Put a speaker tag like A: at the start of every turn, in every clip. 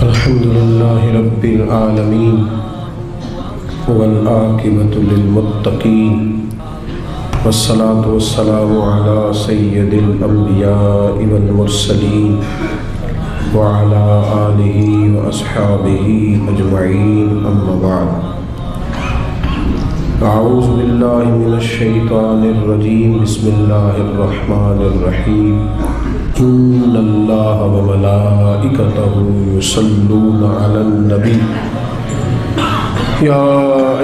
A: الحمدللہ رب العالمین والعاقبۃ للمتقین والصلاة والسلام علی سید الانبیاء والمرسلین وعلی آلہ واصحابہ اجمعین اما بعد اعوذ باللہ من الشیطان الرجیم بسم اللہ الرحمن الرحیم ان اللہ وملائکتہ یصلون علی النبی یا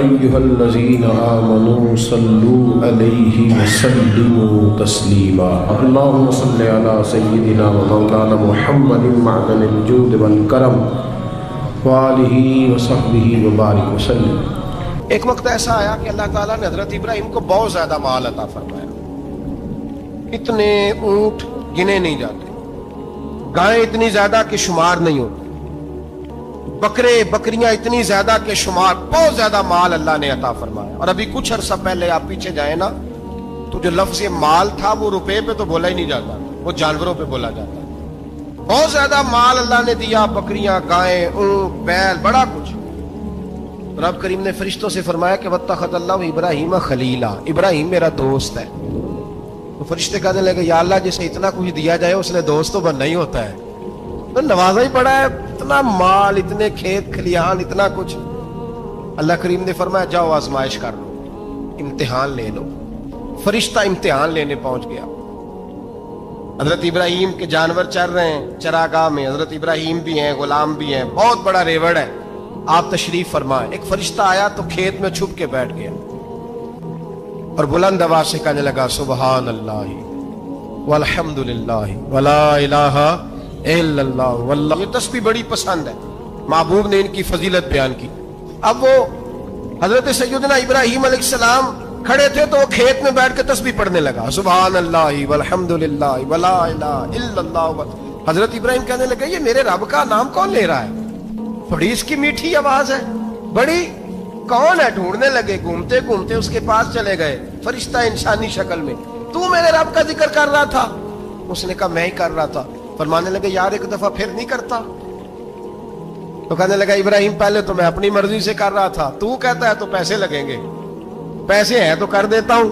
A: ایہا الذین آمنوا صلوا علیہ وسلموا تسلیما اللہم صلی علی سیدنا و مولانا محمد معدن الجود والکرم وآلہ وصحبہ وبارک وسلم۔
B: ایک وقت ایسا آیا کہ اللہ تعالیٰ نے حضرت ابراہیم کو بہت زیادہ مال عطا فرمایا، اتنے اونٹ گنے نہیں جاتے، گائیں اتنی زیادہ کہ شمار نہیں ہوتے، بکرے بکریاں اتنی زیادہ کہ شمار، بہت زیادہ مال اللہ نے عطا فرمایا۔ اور ابھی کچھ عرصہ پہلے آپ پیچھے جائیں نا تو جو لفظ یہ مال تھا وہ روپے پہ تو بولا ہی نہیں جاتا، وہ جانوروں پہ بولا جاتا۔ بہت زیادہ مال اللہ نے دیا، بکریاں، گائیں، اونٹ، بیل، بڑا کچھ۔ رب کریم نے فرشتوں سے فرمایا کہ واتخذ اللہ ابراہیم خلیلا، ابراہیم میرا دوست ہے۔ تو فرشتے کہنے لگے یا اللہ جسے اتنا کچھ دیا جائے اس نے دوست تو بننا ہی ہوتا ہے، تو نوازا ہی پڑا ہے، اتنا مال، اتنے کھیت کھلیان، اتنا کچھ۔ اللہ کریم نے فرمایا جاؤ آزمائش کر لو، امتحان لے لو۔ فرشتہ امتحان لینے پہنچ گیا۔ حضرت ابراہیم کے جانور چر رہے ہیں چراگاہ میں، حضرت ابراہیم بھی ہیں، غلام بھی ہیں، بہت بڑا ریوڑ ہے۔ آپ تشریف فرمائیں۔ ایک فرشتہ آیا تو کھیت میں چھپ کے بیٹھ گیا اور بلند آواز سے کہنے لگا سبحان اللہ والحمدللہ ولا الہ الا اللہ واللہ۔ یہ تسبیح بڑی پسند ہے، محبوب نے ان کی فضیلت بیان کی۔ اب وہ حضرت سیدنا ابراہیم علیہ السلام کھڑے تھے تو وہ کھیت میں بیٹھ کے تسبیح پڑھنے لگا سبحان اللہ والحمدللہ ولا الہ الا اللہ۔ حضرت ابراہیم کہنے لگے یہ میرے رب کا نام کون لے رہا ہے؟ بڑی اس کی میٹھی آواز ہے، بڑی، کون ہے؟ ڈھونڈنے لگے، گھومتے گھومتے اس کے پاس چلے گئے، فرشتہ انسانی شکل میں۔ تو میرے رب کا ذکر کر رہا تھا؟ اس نے کہا میں ہی کر رہا تھا۔ فرمانے لگے یار ایک دفعہ پھر نہیں کرتا؟ تو کہنے لگا ابراہیم پہلے تو میں اپنی مرضی سے کر رہا تھا، تو کہتا ہے تو پیسے لگیں گے، پیسے ہیں تو کر دیتا ہوں۔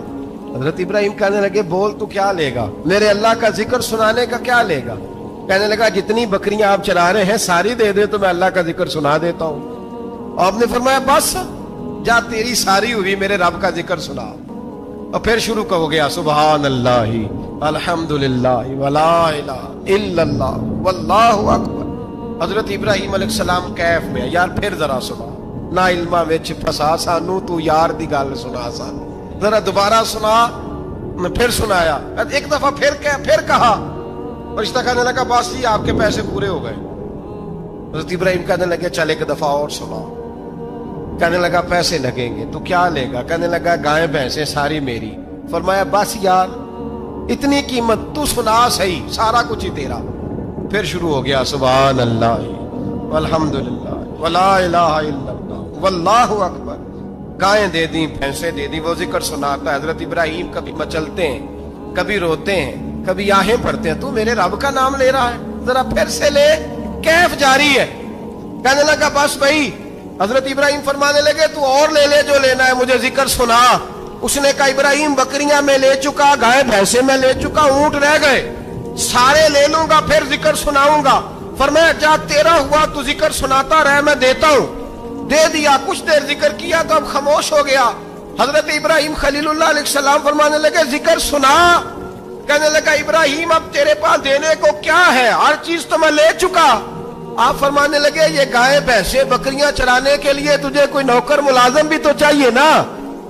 B: حضرت ابراہیم کہنے لگے بول تو کیا لے گا؟ میرے اللہ کا ذکر سنانے کا کیا لے گا؟ کہنے لگا جتنی بکریاں آپ چرا رہے ہیں ساری دے دے تو میں اللہ کا ذکر سنا دیتا ہوں۔ آپ نے فرمایا بس جا تیری ساری ہوئی، میرے رب کا ذکر سنا۔ اور پھر شروع ہو گیا سبحان اللہ الحمدللہ ولا الہ الا اللہ واللہ اکبر۔ حضرت ابراہیم علیہ السلام کیف میں، یار پھر ذرا سنا، نا علما وچ پھسا سانو، تو یار دی گل سنا سانو، ذرا دوبارہ سنا۔ میں پھر سنایا، ایک دفعہ پھر کہا۔ فرشتہ کہنے لگا بس جی آپ کے پیسے پورے ہو گئے۔ حضرت ابراہیم کہنے لگے چل ایک دفعہ اور سنا۔ کہنے لگا پیسے لگیں گے، تو کیا لے گا؟ کہنے لگا گائیں بھینسیں ساری میری۔ فرمایا بس یار اتنی قیمت، تو سنا صحیح، سارا کچھ ہی تیرا۔ پھر شروع ہو گیا سبحان اللہ والحمدللہ ولا الہ الا اللہ واللہ اکبر۔ گائیں دے دیں، بھینسیں دے دیں، وہ ذکر سناتا ہے۔ حضرت ابراہیم کبھی مچلتے ہیں، کبھی روتے ہیں، کبھی آہیں پڑھتے ہیں، تو میرے رب کا نام لے رہا ہے، ذرا پھر سے لے۔ کیف جاری ہے۔ کہنے لگا بس بھائی۔ حضرت ابراہیم فرمانے لگے تو اور لے لے جو لینا ہے، مجھے ذکر سنا۔ اس نے کہا ابراہیم بکریاں میں لے چکا، گائے بھینسے میں لے چکا، اونٹ رہ گئے، سارے لے لوں گا پھر ذکر سناؤں گا۔ فرمایا جا تیرا ہوا تو ذکر سناتا رہ، میں دیتا ہوں۔ دے دیا، کچھ دیر ذکر کیا تو اب خاموش ہو گیا۔ حضرت ابراہیم خلیل اللہ علیہ السلام فرمانے لگے ذکر سنا۔ کہنے لگا ابراہیم اب تیرے پاس دینے کو کیا ہے؟ ہر چیز تو میں لے چکا۔ آپ فرمانے لگے یہ گائے بھینسیں بکریاں چرانے کے لیے تجھے کوئی نوکر ملازم بھی تو چاہیے نا،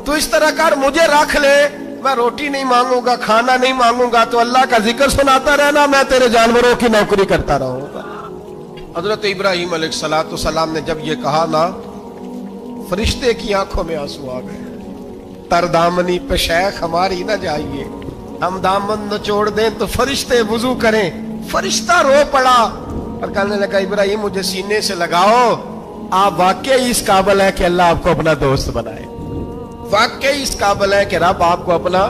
B: تو اس طرح کر مجھے رکھ لے، میں روٹی نہیں مانگوں گا، کھانا نہیں مانگوں گا، تو اللہ کا ذکر سناتا رہنا، میں تیرے جانوروں کی نوکری کرتا رہوں گا۔ حضرت ابراہیم علیہ السلام نے جب یہ کہا نا، فرشتے کی آنکھوں میں آنسو آ گئے۔ تر دامنی پہ شیخ ہماری نہ جائیے، ہم دامن نچوڑ دیں تو فرشتے وضو کریں۔ فرشتہ رو پڑا اور کہنے لگا ابراہیم مجھے سینے سے لگاؤ، آپ واقعی اس قابل ہے کہ اللہ آپ کو اپنا دوست بنائے، واقعی اس قابل ہے کہ رب آپ کو اپنا۔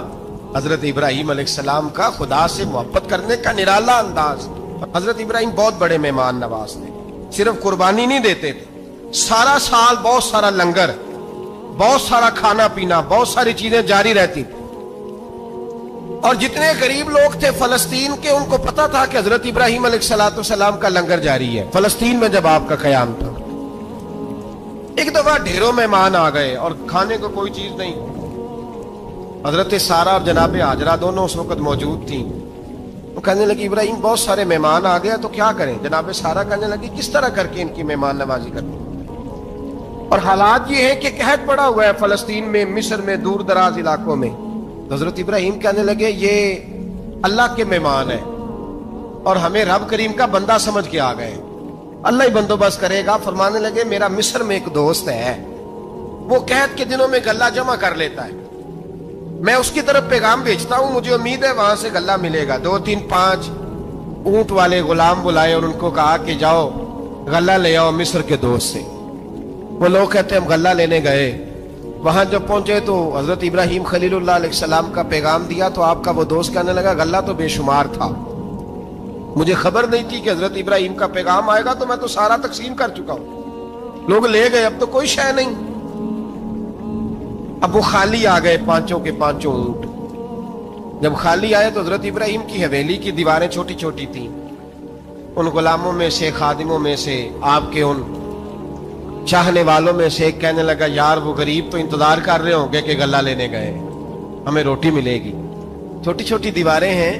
B: حضرت ابراہیم علیہ السلام کا خدا سے محبت کرنے کا نرالا انداز، حضرت ابراہیم بہت بڑے مہمان نواز تھے، صرف قربانی نہیں دیتے تھے، سارا سال بہت سارا لنگر، بہت سارا کھانا پینا، بہت ساری چیزیں جاری رہتی تھی۔ اور جتنے غریب لوگ تھے فلسطین کے، ان کو پتا تھا کہ حضرت ابراہیم علیہ السلام کا لنگر جاری ہے فلسطین میں جب آپ کا قیام تھا۔ ایک دفعہ ڈھیروں مہمان آ گئے اور کھانے کو کوئی چیز نہیں، حضرت سارہ اور جناب ہاجرہ دونوں اس وقت موجود تھیں۔ وہ کہنے لگی ابراہیم بہت سارے مہمان آ گئے تو کیا کریں؟ جناب سارہ کہنے لگی کس طرح کر کے ان کی مہمان نوازی کریں؟ اور حالات یہ ہے کہ قحط پڑا ہوا ہے فلسطین میں، مصر میں، دور دراز علاقوں میں۔ حضرت ابراہیم کہنے لگے یہ اللہ کے مہمان ہیں اور ہمیں رب کریم کا بندہ سمجھ کے آ گئے، اللہ ہی بندوبست کرے گا۔ فرمانے لگے میرا مصر میں ایک دوست ہے، وہ قحط کے دنوں میں غلہ جمع کر لیتا ہے، میں اس کی طرف پیغام بھیجتا ہوں، مجھے امید ہے وہاں سے غلہ ملے گا۔ 2 3 5 اونٹ والے غلام بلائے اور ان کو کہا کہ جاؤ غلہ لے آؤ مصر کے دوست سے۔ وہ لوگ کہتے ہیں ہم غلہ لینے گئے، وہاں جب پہنچے تو حضرت ابراہیم خلیل اللہ علیہ السلام کا پیغام دیا تو آپ کا وہ دوست کہنے لگا غلہ تو بے شمار تھا، مجھے خبر نہیں تھی کہ حضرت ابراہیم کا پیغام آئے گا، تو میں تو سارا تقسیم کر چکا ہوں، لوگ لے گئے، اب تو کوئی شے نہیں۔ اب وہ خالی آ گئے 5 کے 5 اونٹ۔ جب خالی آئے تو حضرت ابراہیم کی حویلی کی دیواریں چھوٹی چھوٹی تھیں، ان غلاموں میں سے، خادموں میں سے، آپ کے ان چاہنے والوں میں سے ایک کہنے لگا یار وہ غریب تو انتظار کر رہے ہوں گے کہ غلہ لینے گئے، ہمیں روٹی ملے گی۔ چھوٹی چھوٹی دیواریں ہیں،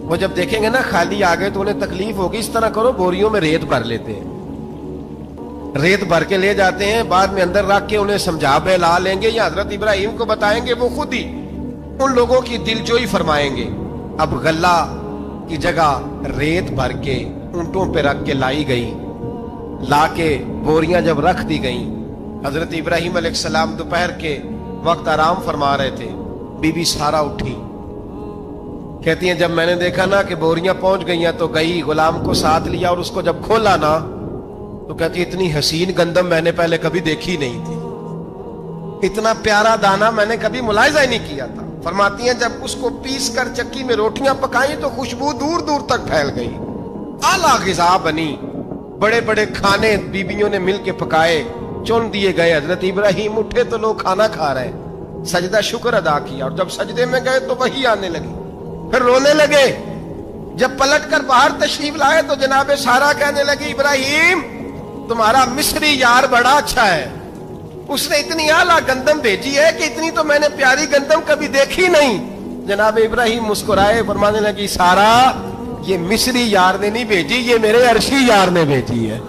B: وہ جب دیکھیں گے نا خالی آ گئے تو انہیں تکلیف ہوگی، اس طرح کرو بوریوں میں ریت بھر لیتے ہیں، ریت بھر کے لے جاتے ہیں، بعد میں اندر رکھ کے انہیں سمجھا بہلا لیں گے یا حضرت ابراہیم کو بتائیں گے، وہ خود ہی ان لوگوں کی دل جوئی فرمائیں گے۔ اب غلہ کی جگہ ریت بھر کے اونٹوں پہ رکھ کے لائی گئی، لا کے بوریاں جب رکھ دی گئیں، حضرت ابراہیم علیہ السلام دوپہر کے وقت آرام فرما رہے تھے، بی بی سارہ اٹھی، کہتی ہیں جب میں نے دیکھا نا کہ بوریاں پہنچ گئی ہیں تو گئی، غلام کو ساتھ لیا اور اس کو جب کھولا نا تو کہتی اتنی حسین گندم میں نے پہلے کبھی دیکھی نہیں تھی، اتنا پیارا دانا میں نے کبھی ملاحظہ ہی نہیں کیا تھا۔ فرماتی ہیں جب اس کو پیس کر چکی میں روٹیاں پکائیں تو خوشبو دور دور تک پھیل گئی، اعلیٰ غذا بنی، بڑے بڑے کھانے بیویوں نے مل کے پکائے، چن دیے گئے۔ حضرت ابراہیم اٹھے تو لوگ کھانا کھا رہے ہیں، سجدہ شکر ادا کیا، اور جب سجدے میں گئے تو وحی آنے لگی، پھر رونے لگے۔ جب پلٹ کر باہر تشریف لائے تو جناب سارہ کہنے لگی ابراہیم تمہارا مصری یار بڑا اچھا ہے، اس نے اتنی اعلیٰ گندم بھیجی ہے کہ اتنی تو میں نے پیاری گندم کبھی دیکھی نہیں۔ جناب ابراہیم مسکرائے، فرمانے لگی سارہ یہ مصری یار نے نہیں بھیجی، یہ میرے عرشی یار نے بھیجی ہے،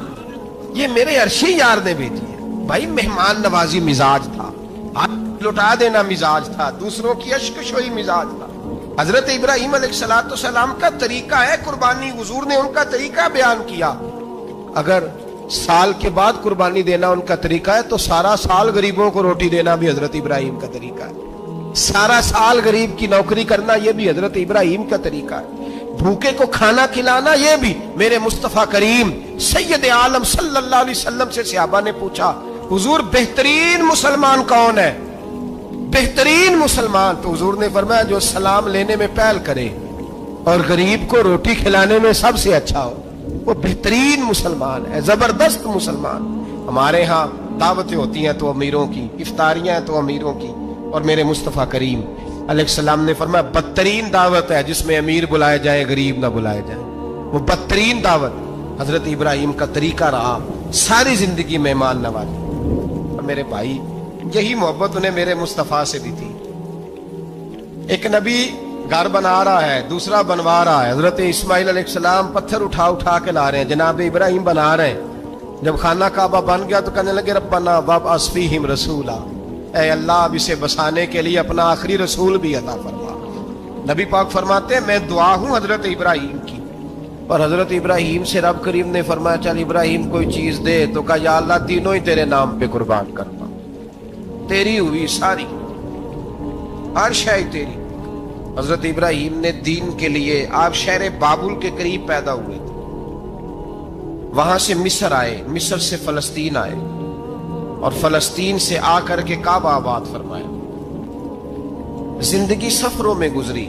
B: یہ میرے عرشی یار نے بھیجی ہے۔ بھائی مہمان نوازی مزاج تھا، لٹا دینا مزاج تھا، دوسروں کی اشکشوئی مزاج تھا۔ حضرت ابراہیم علیہ السلام کا طریقہ ہے قربانی، حضور نے ان کا طریقہ بیان کیا۔ اگر سال کے بعد قربانی دینا ان کا طریقہ ہے تو سارا سال غریبوں کو روٹی دینا بھی حضرت ابراہیم کا طریقہ ہے، سارا سال غریب کی نوکری کرنا یہ بھی حضرت ابراہیم کا طریقہ ہے، بھوکے کو کھانا کھلانا یہ بھی۔ میرے مصطفیٰ کریم سید عالم صلی اللہ علیہ وسلم سے صحابہ نے پوچھا حضور بہترین مسلمان کون ہے؟ بہترین مسلمان تو حضور نے فرمایا جو سلام لینے میں پہل کرے اور غریب کو روٹی کھلانے میں سب سے اچھا ہو، وہ بہترین مسلمان ہے، زبردست مسلمان۔ ہمارے ہاں دعوتیں ہوتی ہیں تو امیروں کی، افطاریاں ہیں تو امیروں کی، اور میرے مصطفیٰ کریم علیہ السلام نے فرمایا بدترین دعوت ہے جس میں امیر بلائے جائیں غریب نہ بلائے جائیں، وہ بدترین دعوت۔ حضرت ابراہیم کا طریقہ رہا ساری زندگی مہمان نوازی، اور میرے بھائی یہی محبت انہیں میرے مصطفیٰ سے بھی تھی۔ ایک نبی گھر بنا رہا ہے، دوسرا بنوا رہا ہے، حضرت اسماعیل علیہ السلام پتھر اٹھا اٹھا کے لا رہے ہیں، جناب ابراہیم بنا رہے ہیں۔ جب خانہ کعبہ بن گیا تو کہنے لگے ربنا وابعث فیہم رسولا، اے اللہ اب اسے بسانے کے لیے اپنا آخری رسول بھی عطا فرما۔ نبی پاک فرماتے ہیں میں دعا ہوں حضرت ابراہیم کی، اور حضرت ابراہیم سے رب کریم نے فرمایا چل ابراہیم کوئی چیز دے، تو کہا یا اللہ تینوں ہی تیرے نام پہ قربان کرتا، تیری ہوئی ساری، ہر شے تیری۔ حضرت ابراہیم نے دین کے لیے، آپ شہر بابل کے قریب پیدا ہوئے تھے، وہاں سے مصر آئے، مصر سے فلسطین آئے، اور فلسطین سے آ کر کے کعبہ آباد فرمایا۔ زندگی سفروں میں گزری،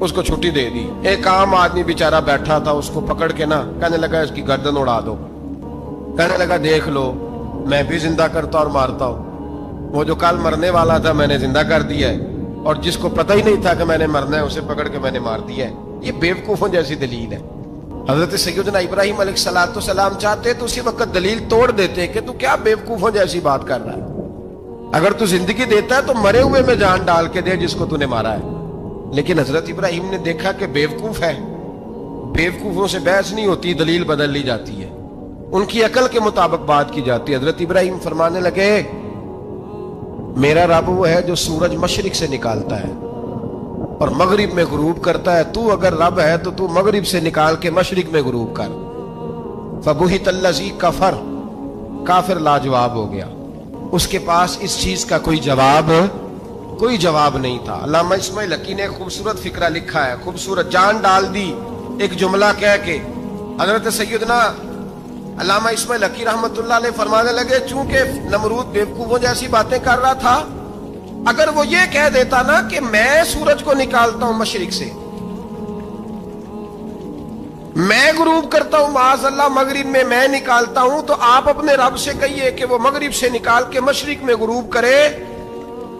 B: اس کو چھٹی دے دی. ایک عام آدمی بیچارہ بیٹھا تھا, اس کو پکڑ کے نا کہنے لگا اس کی گردن اڑا دو. کہنے لگا دیکھ لو میں بھی زندہ کرتا اور مارتا ہوں, وہ جو کل مرنے والا تھا میں نے زندہ کر دیا ہے, اور جس کو پتہ ہی نہیں تھا کہ میں نے مرنا ہے اسے پکڑ کے میں نے مار دیا ہے. یہ بیوقوفوں جیسی دلیل ہے. حضرت سیدنا ابراہیم علیہ السلام چاہتے تو اسی وقت دلیل توڑ دیتے کہ تو کیا بیوقوفوں جیسی بات کر رہا ہے, اگر تو زندگی دیتا ہے تو مرے ہوئے میں جان ڈال کے دے جس کو تو نے مارا ہے. لیکن حضرت ابراہیم نے دیکھا کہ بیوقوف ہے, بیوقوفوں سے بحث نہیں ہوتی, دلیل بدل لی جاتی ہے, ان کی عقل کے مطابق بات کی جاتی ہے. حضرت ابراہیم فرمانے لگے میرا رب وہ ہے جو سورج مشرق سے نکالتا ہے اور مغرب میں غروب کرتا ہے, تو اگر رب ہے تو مغرب سے نکال کے مشرق میں غروب کر. فبہت الذی کفر, کافر لاجواب ہو گیا, اس کے پاس اس چیز کا کوئی جواب نہیں تھا. علامہ اسماعیل حقی نے خوبصورت فقرہ لکھا ہے, خوبصورت, جان ڈال دی ایک جملہ کہہ کے. حضرت سیدنا علامہ اسماعیل حقی رحمت اللہ علیہ فرمانے لگے چونکہ نمرود بیوقوفوں جیسی باتیں کر رہا تھا, اگر وہ یہ کہہ دیتا نا کہ میں سورج کو نکالتا ہوں مشرق سے, میں غروب کرتا ہوں معاذ اللہ مغرب میں نکالتا ہوں, تو آپ اپنے رب سے کہیے کہ وہ مغرب سے نکال کے مشرق میں غروب کرے.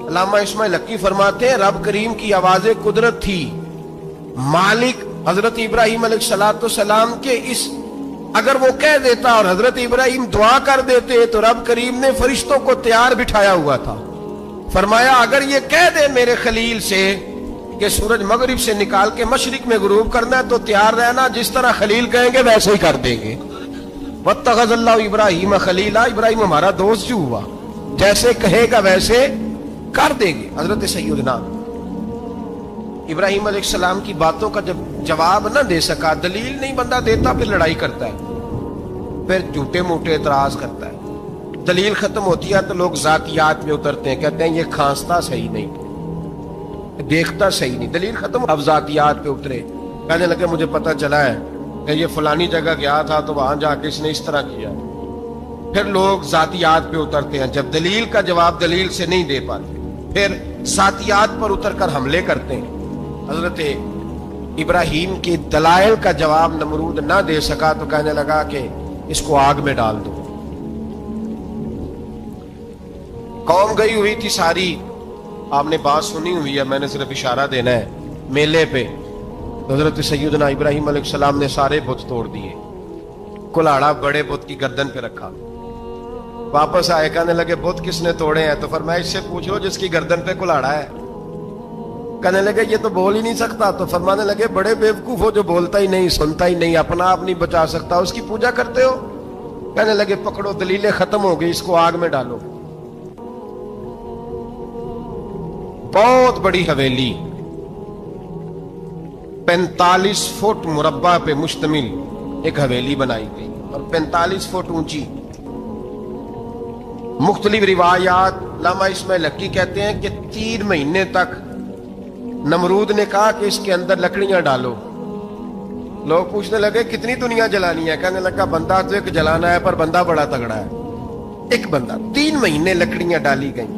B: علامہ اسماعیل حقی فرماتے ہیں رب کریم کی آواز قدرت تھی, مالک حضرت ابراہیم علیہ السلام کے اس, اگر وہ کہہ دیتا اور حضرت ابراہیم دعا کر دیتے تو رب کریم نے فرشتوں کو تیار بٹھایا ہوا تھا. فرمایا اگر یہ کہہ دے میرے خلیل سے کہ سورج مغرب سے نکال کے مشرق میں غروب کرنا ہے تو تیار رہنا, جس طرح خلیل کہیں گے ویسے ہی کر دیں گے. واتخذ اللہ ابراہیم خلیلا, ابراہیم ہمارا دوست جو ہوا, جیسے کہے گا ویسے کر دیں گے. حضرت سیدنا ابراہیم علیہ السلام کی باتوں کا جب جواب نہ دے سکا, دلیل نہیں بندہ دیتا, پھر لڑائی کرتا ہے, پھر جھوٹے موٹے اعتراض کرتا ہے. دلیل ختم ہوتی ہے تو لوگ ذاتیات میں اترتے ہیں, کہتے ہیں یہ کھانستا صحیح نہیں, دیکھتا صحیح نہیں. دلیل ختم, اب ذاتیات پہ اترے, کہنے لگے مجھے پتہ چلا ہے کہ یہ فلانی جگہ گیا تھا تو وہاں جا کے اس نے اس طرح کیا. پھر لوگ ذاتیات پہ اترتے ہیں, جب دلیل کا جواب دلیل سے نہیں دے پاتے پھر ذاتیات پر اتر کر حملے کرتے ہیں. حضرت ابراہیم کے دلائل کا جواب نمرود نہ دے سکا تو کہنے لگا کہ اس کو آگ میں ڈال دو. قوم گئی ہوئی تھی ساری, آپ نے بات سنی ہوئی ہے, میں نے صرف اشارہ دینا ہے, میلے پہ حضرت سیدنا ابراہیم علیہ السلام نے سارے بت توڑ دیے, کلاڑا بڑے بت کی گردن پہ رکھا. واپس آئے, کہنے لگے بت کس نے توڑے ہیں, تو فرمایا اس سے پوچھ لو جس کی گردن پہ کلاڑا ہے. کہنے لگے یہ تو بول ہی نہیں سکتا, تو فرمانے لگے بڑے بیوقوف ہو جو بولتا ہی نہیں, سنتا ہی نہیں, اپنا آپ نہیں بچا سکتا, اس کی پوجا کرتے ہو. کہنے لگے پکڑو دلیلیں ختم ہو گئی, اس کو آگ میں ڈالو. بہت بڑی حویلی 45 فٹ مربع پہ مشتمل ایک حویلی بنائی گئی اور 45 فٹ اونچی. مختلف روایات, علامہ اسماعیل حقی کہتے ہیں کہ 3 مہینے تک نمرود نے کہا کہ اس کے اندر لکڑیاں ڈالو. لوگ پوچھنے لگے کتنی دنیا جلانی ہے, کہنے لگا بندہ تو ایک جلانا ہے پر بندہ بڑا تگڑا ہے, ایک بندہ. 3 مہینے لکڑیاں ڈالی گئیں.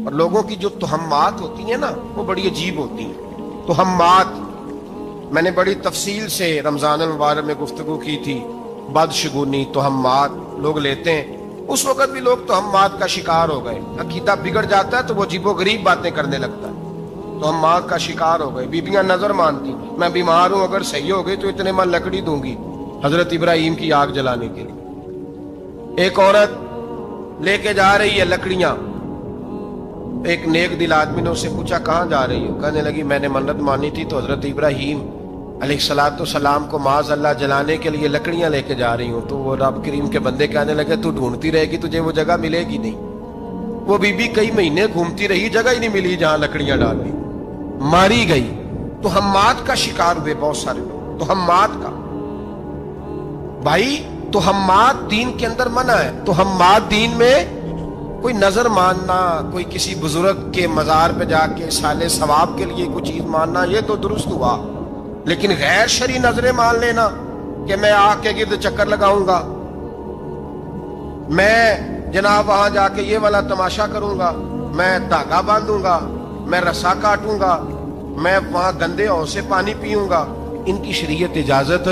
B: اور لوگوں کی جو تہمات ہوتی ہیں نا وہ بڑی عجیب ہوتی ہیں. تہمات میں نے بڑی تفصیل سے رمضان المبارک میں گفتگو کی تھی. بدشگونی, تہمات لوگ لیتے ہیں. اس وقت بھی لوگ تہمات کا شکار ہو گئے. عقیدہ بگڑ جاتا ہے تو وہ عجیب و غریب باتیں کرنے لگتا ہے. تہمات کا شکار ہو گئے. بیبیاں نظر مانتی, میں بیمار ہوں, اگر صحیح ہو گئی تو اتنے من لکڑی دوں گی حضرت ابراہیم کی آگ جلانے کے لیے. ایک عورت لے کے جا رہی ہے لکڑیاں. ایک نیک دل آدمی نے اس سے پوچھا کہاں جا رہی ہو, کہنے لگی میں نے منت مانی تھی تو حضرت ابراہیم علیہ السلام کو معاذ اللہ جلانے کے لیے لکڑیاں لے کے جا رہی ہوں. تو وہ رب کریم کے بندے کہنے لگے تو ڈھونڈتی رہے گی, تجھے وہ جگہ ملے گی نہیں. وہ بی بی کئی مہینے گھومتی رہی, جگہ ہی نہیں ملی جہاں لکڑیاں ڈالنی, ماری گئی. تہمات کا شکار ہوئے بہت سارے لوگ. تہمات کا بھائی, تہمات دین کے اندر منع ہے. تہمات دین میں کوئی نظر ماننا, کوئی کسی بزرگ کے مزار پہ جا کے سالے ثواب کے لیے کوئی چیز ماننا, یہ تو درست ہوا. لیکن غیر شرعی نظریں مان لینا کہ میں آگ کے گرد چکر لگاؤں گا, میں جناب وہاں جا کے یہ والا تماشا کروں گا, میں دھاگا باندھوں گا, میں رسا کاٹوں گا, میں وہاں گندے حوض سے پانی پیوں گا؟ ان کی شریعت اجازت،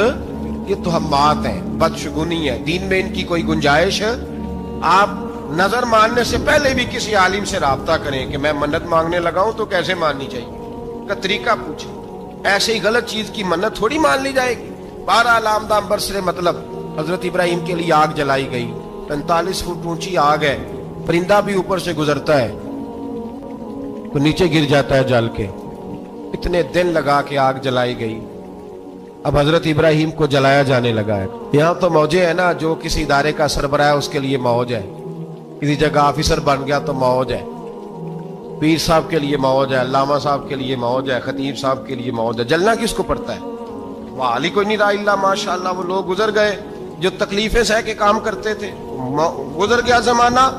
B: یہ تہمات ہیں، بدشگونی ہے، دین میں ان کی کوئی گنجائش ہے؟ آپ نظر ماننے سے پہلے بھی کسی عالم سے رابطہ کریں کہ میں منت مانگنے لگا ہوں تو کیسے ماننی چاہیے کا طریقہ پوچھیں. ایسے ہی غلط چیز کی منت تھوڑی مان لی جائے گی. 12 لامدام برسرے مطلب حضرت ابراہیم کے لیے آگ جلائی گئی، 45 فٹ اونچی آگ ہے، پرندہ بھی اوپر سے گزرتا ہے تو نیچے گر جاتا ہے جل کے. اتنے دن لگا کے آگ جلائی گئی. اب حضرت ابراہیم کو جلایا جانے لگا ہے. یہاں تو موجیں ہے نا، جو کسی ادارے کا سربراہ ہے اس کے لیے موج ہے، کسی جگہ آفیسر بن گیا تو موج ہے، پیر صاحب کے لیے موج ہے، علامہ صاحب کے لیے موج ہے، خطیب صاحب کے لیے موج ہے. جلنا کس کو پڑتا ہے؟ وہ علی کوئی نہیں رہا الا ماشاءاللہ. وہ لوگ گزر گئے جو تکلیفیں سہ کے کام کرتے تھے، گزر گیا زمانہ.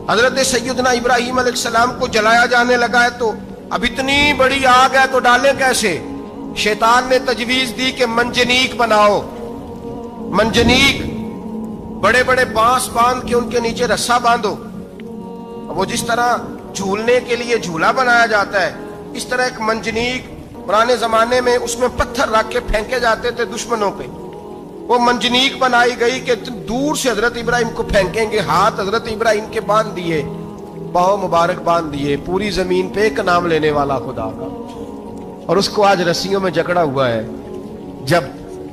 B: حضرت سیدنا ابراہیم علیہ السلام کو جلایا جانے لگا ہے تو اب اتنی بڑی آگ ہے تو ڈالیں کیسے؟ شیطان نے تجویز دی کہ منجنیق بناؤ. منجنیق، بڑے بڑے بانس باندھ کے ان کے نیچے رسا باندھو. وہ جس طرح جھولنے کے لیے جھولا بنایا جاتا ہے، اس طرح ایک منجنیق پرانے زمانے میں اس میں پتھر رکھ کے پھینکے جاتے تھے دشمنوں پہ. وہ منجنیق بنائی گئی کہ دور سے حضرت ابراہیم کو پھینکیں گے. ہاتھ حضرت ابراہیم کے باندھ دیے، پاؤں مبارک باندھ دیے. پوری زمین پہ ایک نام لینے والا خدا کا، اور اس کو آج رسیوں میں جکڑا ہوا ہے. جب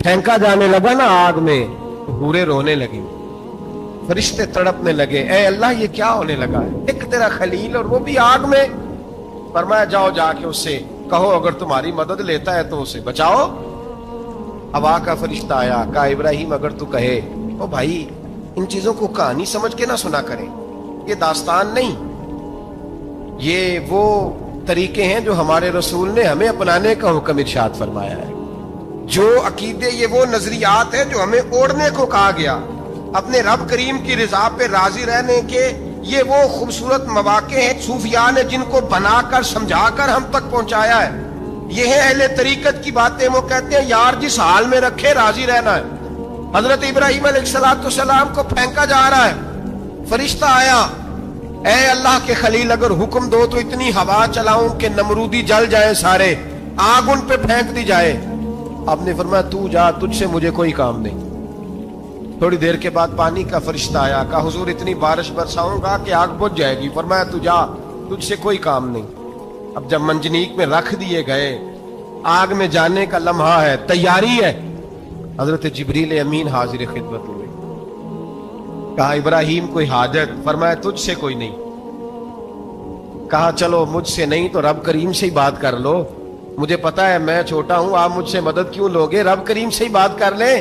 B: پھینکا جانے لگا نا آگ میں، حوریں رونے لگی، فرشتے تڑپنے لگے، اے اللہ یہ کیا ہونے لگا ہے؟ ایک تیرا خلیل اور وہ بھی آگ میں. فرمایا جاؤ جا کے اس سے کہو اگر تمہاری مدد لیتا ہے تو اسے بچاؤ. ہوا کا فرشتہ آیا، کہا ابراہیم اگر تو کہے. او بھائی ان چیزوں کو کہانی سمجھ کے نہ سنا کریں، یہ داستان نہیں، یہ وہ طریقے ہیں جو ہمارے رسول نے ہمیں اپنانے کا حکم ارشاد فرمایا ہے. جو عقیدے، یہ وہ نظریات ہیں جو ہمیں اوڑھنے کو کہا گیا. اپنے رب کریم کی رضا پہ راضی رہنے کے یہ وہ خوبصورت مواقع ہیں صوفیاء نے جن کو بنا کر سمجھا کر ہم تک پہنچایا ہے. یہ ہے اہل طریقت کی باتیں. وہ کہتے ہیں یار جس حال میں رکھے راضی رہنا ہے. حضرت ابراہیم علیہ السلام کو پھینکا جا رہا ہے، فرشتہ آیا، اے اللہ کے خلیل اگر حکم دو تو اتنی ہوا چلاؤں کہ نمرودی جل جائیں سارے، آگ ان پہ پھینک دی جائے. آپ نے فرمایا تو جا، تجھ سے مجھے کوئی کام نہیں. تھوڑی دیر کے بعد پانی کا فرشتہ آیا، کہا حضور اتنی بارش برساؤں گا کہ آگ بجھ جائے گی. فرمایا تو جا، تجھ سے کوئی کام نہیں. اب جب منجنیق میں رکھ دیے گئے، آگ میں جانے کا لمحہ ہے، تیاری ہے، حضرت جبریل امین حاضر خدمت ہوئے. کہا ابراہیم کوئی حاجت؟ فرمایا تجھ سے کوئی نہیں. کہا چلو مجھ سے نہیں تو رب کریم سے ہی بات کر لو، مجھے پتا ہے میں چھوٹا ہوں، آپ مجھ سے مدد کیوں لوگے، رب کریم سے ہی بات کر لیں.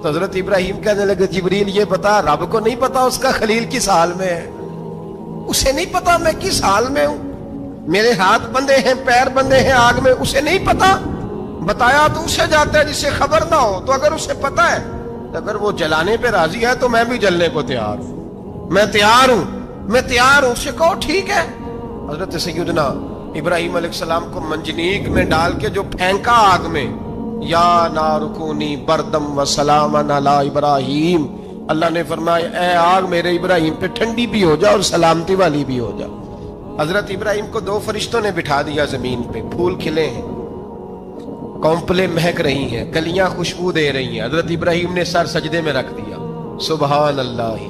B: تو حضرت ابراہیم کہنے لگے جبریل یہ بتا، رب کو نہیں پتا اس کا خلیل کس حال میں ہے؟ اسے نہیں پتا میں کس حال میں ہوں؟ میرے ہاتھ بندھے ہیں، پیر بندھے ہیں آگ میں، اسے نہیں پتا؟ بتایا تو اسے جاتا ہے جس سے خبر نہ ہو. تو اگر اسے پتا ہے، اگر وہ جلانے پہ راضی ہے تو میں بھی جلنے کو تیار ہوں. میں تیار ہوں، میں تیار ہوں. اسے کہو ٹھیک ہے. حضرت سیدنا ابراہیم علیہ السلام کو منجنیق میں ڈال کے جو پھینکا آگ میں، یا نار کونی بردم و سلاما علی ابراہیم، اللہ نے فرمایا اے آگ میرے ابراہیم پہ ٹھنڈی بھی ہو جا اور سلامتی والی بھی ہو جا. حضرت ابراہیم کو 2 فرشتوں نے بٹھا دیا زمین پہ. پھول کھلے ہیں، کونپلیں مہک رہی ہیں، کلیاں خوشبو دے رہی ہیں. حضرت ابراہیم نے سر سجدے میں رکھ دیا، سبحان اللہ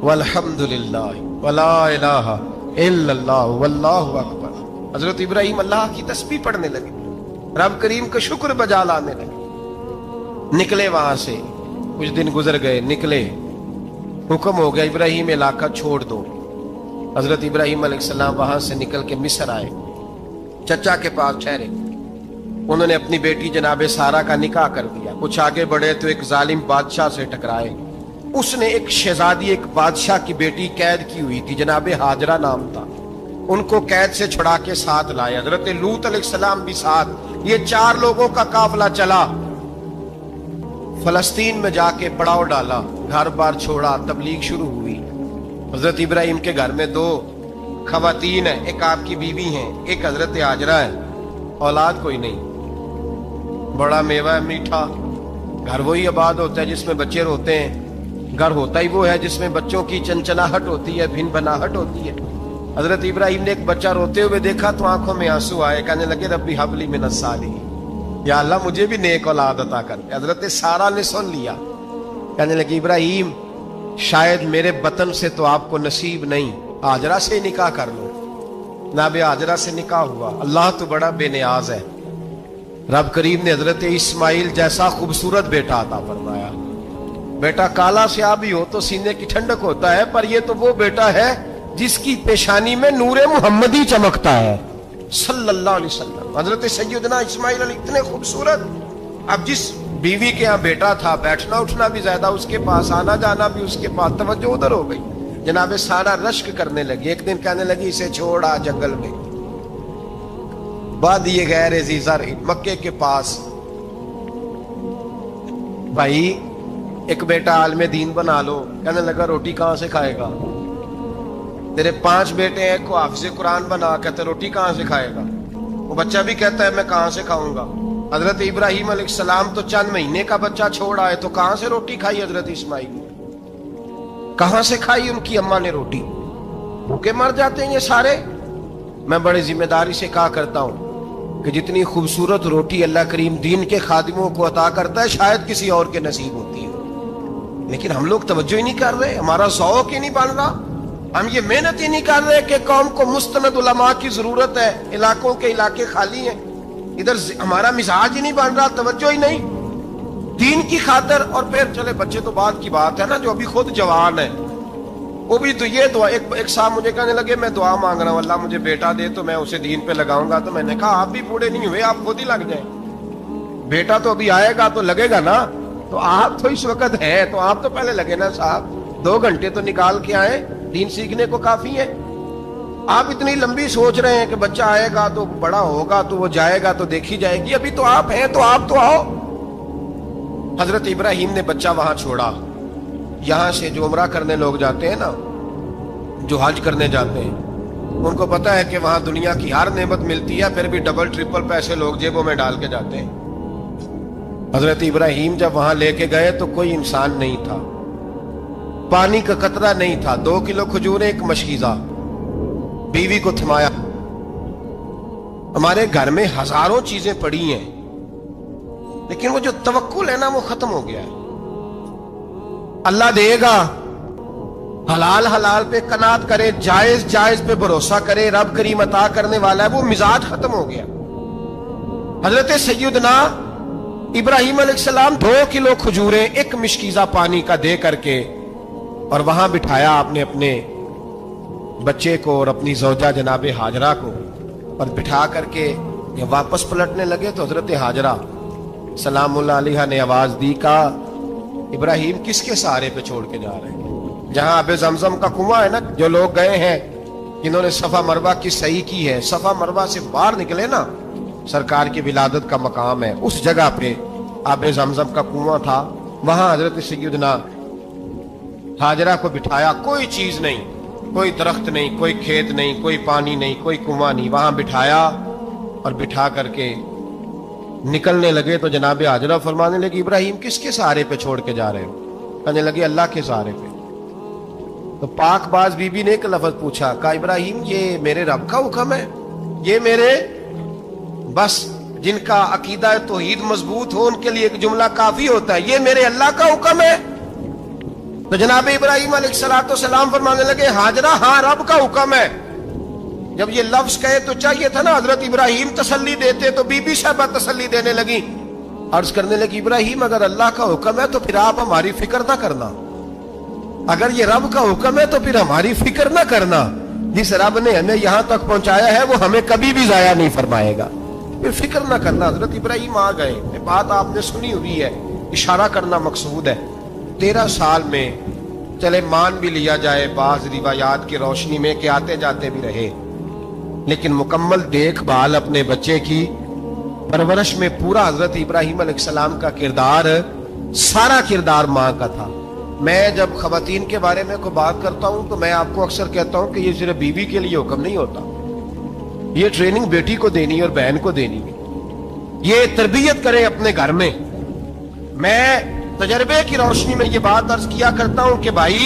B: والحمد للہ ولا الہ الا اللہ واللہ اکبر. حضرت ابراہیم اللہ کی تسبیح پڑھنے لگے، رب کریم کا شکر بجا لانے لگے. نکلے وہاں سے، کچھ دن گزر گئے، نکلے، حکم ہو گیا ابراہیم علاقہ چھوڑ دو. حضرت ابراہیم علیہ السلام وہاں سے نکل کے مصر آئے، چچا کے پاس ٹھہرے. انہوں نے اپنی بیٹی جناب سارہ کا نکاح کر دیا. کچھ آگے بڑھے تو ایک ظالم بادشاہ سے ٹکرائے. اس نے ایک شہزادی، ایک بادشاہ کی بیٹی قید کی ہوئی تھی، جناب ہاجرہ نام تھا. ان کو قید سے چھڑا کے ساتھ لائے. حضرت لوط علیہ السلام بھی ساتھ. یہ 4 لوگوں کا قافلہ چلا، فلسطین میں جا کے پڑاؤ ڈالا، گھر بار چھوڑا، تبلیغ شروع ہوئی. حضرت ابراہیم کے گھر میں 2 خواتین ہیں، ایک آپ کی بیوی ہیں، ایک حضرت ہاجرہ ہے. اولاد کوئی نہیں، بڑا میوہ ہے میٹھا. گھر وہی آباد ہوتا ہے جس میں بچے روتے ہیں، گھر ہوتا ہی وہ ہے جس میں بچوں کی چنچناہٹ ہوتی ہے، بھن بھناہٹ ہوتی ہے. حضرت ابراہیم نے ایک بچہ روتے ہوئے دیکھا تو آنکھوں میں آنسو آئے, کہنے لگے ربی حبلی من الصالحین, یا اللہ مجھے بھی نیک اولاد عطا کر. حضرت سارہ نے سن لیا, کہنے لگی ابراہیم شاید میرے بطن سے تو آپ کو نصیب نہیں, ہاجرہ سے نکاح کر لو. جناب ہاجرہ سے نکاح ہوا. اللہ تو بڑا بے نیاز ہے, رب کریم نے حضرت اسماعیل جیسا خوبصورت بیٹا عطا فرمایا. بیٹا کالا سیاہ بھی ہو تو سینے کی ٹھنڈک ہوتا ہے, پر یہ تو وہ بیٹا ہے جس کی پیشانی میں نور محمدی چمکتا ہے صلی اللہ علیہ وسلم. حضرت سیدنا اسماعیل علیہ اتنے خوبصورت. اب جس بیوی کے ہاں بیٹا تھا, بیٹھنا اٹھنا بھی زیادہ اس کے پاس, آنا جانا بھی اس کے پاس, توجہ ادھر ہو گئی. جناب سارہ رشک کرنے لگی. ایک دن کہنے لگی اسے چھوڑا جنگل میں, وادی غیر ذی زرع, مکے کے پاس. بھائی ایک بیٹا عالم دین بنا لو. کہنے لگا روٹی کہاں سے کھائے گا؟ تیرے 5 بیٹے ہیں, کو حافظ قرآن بنا, کہتے روٹی کہاں سے کھائے گا؟ وہ بچہ بھی کہتا ہے میں کہاں سے کھاؤں گا. حضرت ابراہیم علیہ السلام تو چند مہینے کا بچہ چھوڑ آئے, تو کہاں سے روٹی کھائی حضرت اسماعیل نے؟ کہاں سے کھائی ان کی اماں نے روٹی؟ بھوکے مر جاتے ہیں یہ سارے. میں بڑے ذمہ داری سے کہا کرتا ہوں کہ جتنی خوبصورت روٹی اللہ کریم دین کے خادموں کو عطا کرتا ہے شاید کسی اور کے نصیب ہوتی ہے, لیکن ہم لوگ توجہ ہی نہیں کر رہے, ہمارا ذوق ہی نہیں بن رہا, ہم یہ محنت ہی نہیں کر رہے کہ قوم کو مستند علماء کی ضرورت ہے, علاقوں کے علاقے خالی ہیں, ادھر ہمارا مزاج ہی نہیں بن رہا, توجہ ہی نہیں دین کی خاطر. اور پھر چلے بچے تو بعد کی بات ہے نا, جو ابھی خود جوان ہے وہ بھی تو یہ دعا. ایک صاحب مجھے کہنے لگے میں دعا مانگ رہا ہوں اللہ مجھے بیٹا دے تو میں اسے دین پہ لگاؤں گا. تو میں نے کہا آپ بھی بوڑھے نہیں ہوئے, آپ خود ہی لگ جائیں. بیٹا تو ابھی آئے گا تو لگے گا نا, تو آپ تو اس وقت ہیں تو آپ تو پہلے لگے نا صاحب, 2 گھنٹے تو نکال کے آئے, دین سیکھنے کو کافی ہے. آپ اتنی لمبی سوچ رہے ہیں کہ بچہ آئے گا تو بڑا ہوگا تو وہ جائے گا تو دیکھی جائے گی, ابھی تو آپ ہیں تو آپ تو آؤ. حضرت ابراہیم نے بچہ وہاں چھوڑا. یہاں سے جو عمرہ کرنے لوگ جاتے ہیں نا, جو حج کرنے جاتے ہیں, ان کو پتا ہے کہ وہاں دنیا کی ہر نعمت ملتی ہے, پھر بھی ڈبل ٹرپل پیسے لوگ جیبوں میں ڈال کے جاتے ہیں. حضرت ابراہیم جب وہاں لے کے گئے تو کوئی انسان نہیں تھا, پانی کا قطرہ نہیں تھا, 2 کلو کھجوریں, ایک مشکیزہ. بیوی کو تھمایا. ہمارے گھر میں ہزاروں چیزیں پڑی ہیں, لیکن وہ جو توکل ہے نا وہ ختم ہو گیا ہے. اللہ دے گا, حلال حلال پہ قناعت کرے, جائز جائز پہ بھروسہ کرے, رب کریم عطا کرنے والا ہے, وہ مزاج ختم ہو گیا. حضرت سیدنا ابراہیم علیہ السلام 2 کلو کھجوریں, ایک مشکیزہ پانی کا دے کر کے, اور وہاں بٹھایا آپ نے اپنے بچے کو اور اپنی زوجہ جناب ہاجرہ کو, اور بٹھا کر کے واپس پلٹنے لگے تو حضرت ہاجرہ سلام اللہ علیہ نے آواز دی, کہا ابراہیم کس کے سہارے پہ چھوڑ کے جا رہے ہیں؟ جہاں آب زمزم کا کنواں ہے نا, جو لوگ گئے ہیں جنہوں نے صفا مروہ کی صحیح کی ہے, صفا مروہ سے باہر نکلے نا, سرکار کی ولادت کا مقام ہے, اس جگہ پہ آب زمزم کا کنواں تھا. وہاں حضرت سیدنا ہاجرہ کو بٹھایا, کوئی چیز نہیں, کوئی درخت نہیں, کوئی کھیت نہیں, کوئی پانی نہیں, کوئی کنواں نہیں, وہاں بٹھایا اور بٹھا کر کے نکلنے لگے تو جناب ہاجرہ فرمانے لگی ابراہیم کس کے سہارے پہ چھوڑ کے جا رہے ہو؟ کہنے لگے اللہ کے سہارے پہ. تو پاک باز بی بی نے ایک لفظ پوچھا, کہا ابراہیم یہ میرے رب کا حکم ہے, یہ میرے بس جن کا عقیدہ توحید مضبوط ہو ان کے لیے ایک جملہ کافی ہوتا ہے, یہ میرے اللہ کا حکم ہے. تو جناب ابراہیم علیہ السلام فرمانے لگے ہاجرہ ہاں رب کا حکم ہے. جب یہ لفظ کہے تو چاہیے تھا نا حضرت ابراہیم تسلی دیتے, تو بی بی صاحبہ تسلی دینے لگی, عرض کرنے لگی ابراہیم اگر اللہ کا حکم ہے تو پھر آپ ہماری فکر نہ کرنا, اگر یہ رب کا حکم ہے تو پھر ہماری فکر نہ کرنا, جس رب نے ہمیں یہاں تک پہنچایا ہے وہ ہمیں کبھی بھی ضائع نہیں فرمائے گا, پھر فکر نہ کرنا. حضرت ابراہیم آ گئے, بات آپ نے سنی ہوئی ہے, اشارہ کرنا مقصود ہے. 13 سال میں چلے مان بھی لیا جائے بعض روایات کی روشنی میں کہ آتے جاتے بھی رہے, لیکن مکمل دیکھ بھال اپنے بچے کی پرورش میں پورا حضرت ابراہیم علیہ السلام کا کردار, سارا کردار ماں کا تھا. میں جب خواتین کے بارے میں کوئی بات کرتا ہوں تو میں آپ کو اکثر کہتا ہوں کہ یہ صرف بیوی کے لیے حکم نہیں ہوتا, یہ ٹریننگ بیٹی کو دینی اور بہن کو دینی ہے, یہ تربیت کرے اپنے گھر میں. میں تجربے کی روشنی میں یہ بات عرض کیا کرتا ہوں کہ بھائی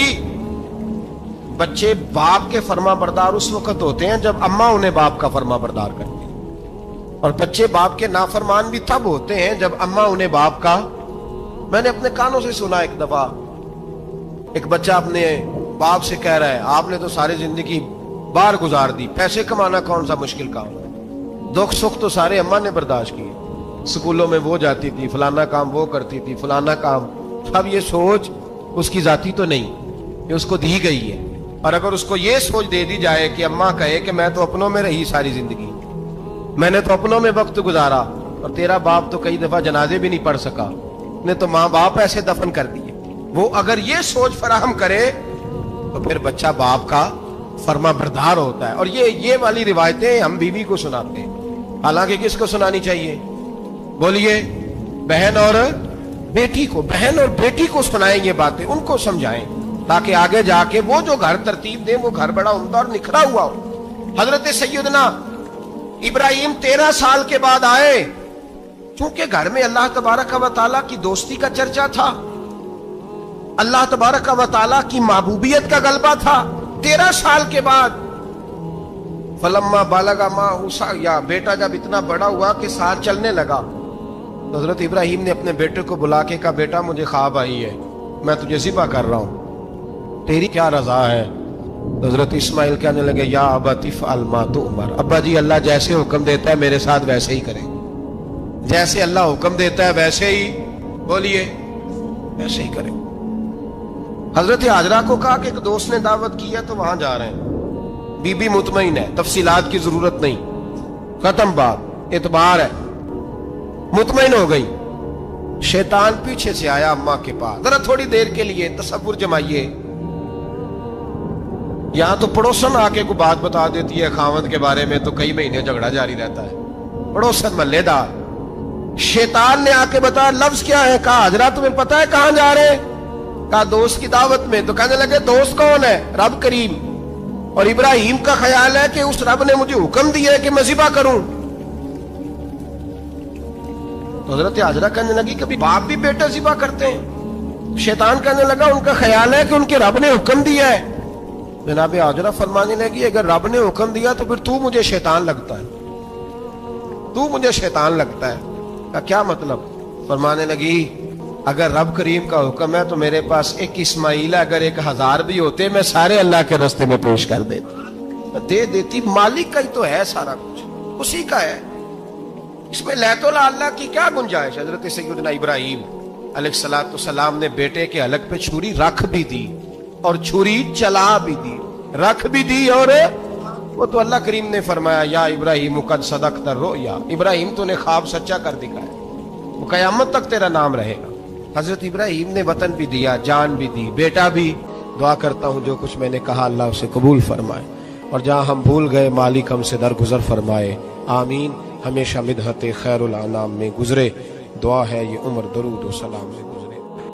B: بچے باپ کے فرما بردار اس وقت ہوتے ہیں جب اماں انہیں باپ کا فرما بردار کرتی ہیں، اور بچے باپ کے نافرمان بھی تب ہوتے ہیں جب اماں انہیں باپ کا. میں نے اپنے کانوں سے سنا ایک دفعہ ایک بچہ اپنے باپ سے کہہ رہا ہے آپ نے تو ساری زندگی باہر گزار دی، پیسے کمانا کون سا مشکل کام ہے، دکھ سکھ تو سارے اماں نے برداشت کیے، سکولوں میں وہ جاتی تھی، فلانا کام وہ کرتی تھی، فلانا کام. اب یہ سوچ اس کی ذاتی تو نہیں، یہ اس کو دی گئی ہے. اور اگر اس کو یہ سوچ دے دی جائے کہ اماں کہے کہ میں تو اپنوں میں رہی ساری زندگی، میں نے تو اپنوں میں وقت گزارا، اور تیرا باپ تو کئی دفعہ جنازے بھی نہیں پڑھ سکا، نے تو ماں باپ ایسے دفن کر دیے، وہ اگر یہ سوچ فراہم کرے تو پھر بچہ باپ کا فرما بردار ہوتا ہے. اور یہ والی روایتیں ہم بیوی کو سناتے ہیں، حالانکہ کس کو سنانی چاہیے؟ بولیے. بہن اور بیٹی کو. بہن اور بیٹی کو سنائیں یہ باتیں، ان کو سمجھائیں، تاکہ آگے جا کے وہ جو گھر ترتیب دیں وہ گھر بڑا عمدہ اور نکھرا ہوا ہو. حضرت سیدنا ابراہیم 13 سال کے بعد آئے، چونکہ گھر میں اللہ تبارک و تعالیٰ کی دوستی کا چرچا تھا، اللہ تبارک و تعالیٰ کی محبوبیت کا غلبہ تھا. 13 سال کے بعد فلما بالغ معه السعی، بیٹا جب اتنا بڑا ہوا کہ ساتھ چلنے لگا، تو حضرت ابراہیم نے اپنے بیٹے کو بلا کے کہا بیٹا مجھے خواب آئی ہے، میں تجھے ذبح کر رہا ہوں، تیری کیا رضا ہے؟ تو حضرت اسماعیل کہنے لگے یا ابت افعل ما تؤمر، ابا جی اللہ جیسے حکم دیتا ہے میرے ساتھ ویسے ہی کریں، جیسے اللہ حکم دیتا ہے ویسے ہی، بولیے، ویسے ہی کریں. حضرت حاجرہ کو کہا کہ ایک دوست نے دعوت کی ہے تو وہاں جا رہے ہیں. بی بی مطمئن ہے، تفصیلات کی ضرورت نہیں، ختم بات، اعتبار ہے، مطمئن ہو گئی. شیطان پیچھے سے آیا اماں کے پاس. ذرا تھوڑی دیر کے لیے تصور جمائیے، یہاں تو پڑوسن آ کے کوئی بات بتا دیتی ہے خاوند کے بارے میں تو کئی مہینے جھگڑا جاری رہتا ہے، پڑوسن محلے دار. شیطان نے آ کے بتایا لفظ کیا ہے؟ کہا حاجرہ تمہیں پتا ہے کہاں جا رہے ہیں؟ کہا دوست کی دعوت میں. تو کہنے لگے دوست کون ہے؟ رب کریم. اور ابراہیم کا خیال ہے کہ اس رب نے مجھے حکم دیا ہے کہ میں ذبح کروں. تو حضرت حاجرہ کہنے لگی کبھی باپ بھی بیٹا ذبح کرتے ہیں؟ شیطان کہنے لگا ان کا خیال ہے کہ ان کے رب نے حکم دیا ہے. جناب حاجرہ فرمانے لگی اگر رب نے حکم دیا تو پھر تو مجھے شیطان لگتا ہے، تو مجھے شیطان لگتا ہے. کا کیا مطلب؟ فرمانے لگی اگر رب کریم کا حکم ہے تو میرے پاس ایک اسماعیل ہے، اگر 1000 بھی ہوتے میں سارے اللہ کے راستے میں پیش کر دیتی، دے دیتی. مالک کا ہی تو ہے سارا کچھ، اسی کا ہے، اس میں لیت اللہ کی کیا گنجائش؟ حضرت سیدنا ابراہیم علیہ السلام نے بیٹے کے حلق پہ چھری رکھ بھی دی اور چھری چلا بھی دی، رکھ بھی دی. اور وہ تو اللہ کریم نے فرمایا یا ابراہیم قد صدقت الرؤیا، ابراہیم تو نے خواب سچا کر دکھایا، وہ قیامت تک تیرا نام رہے گا. حضرت ابراہیم نے وطن بھی دیا، جان بھی دی، بیٹا بھی. دعا کرتا ہوں جو کچھ میں نے کہا اللہ اسے قبول فرمائے، اور جہاں ہم بھول گئے مالک ہم سے درگزر فرمائے. آمین. ہمیشہ مدحت خیر الانام میں گزرے. دعا ہے یہ عمر درود و سلام میں گزرے.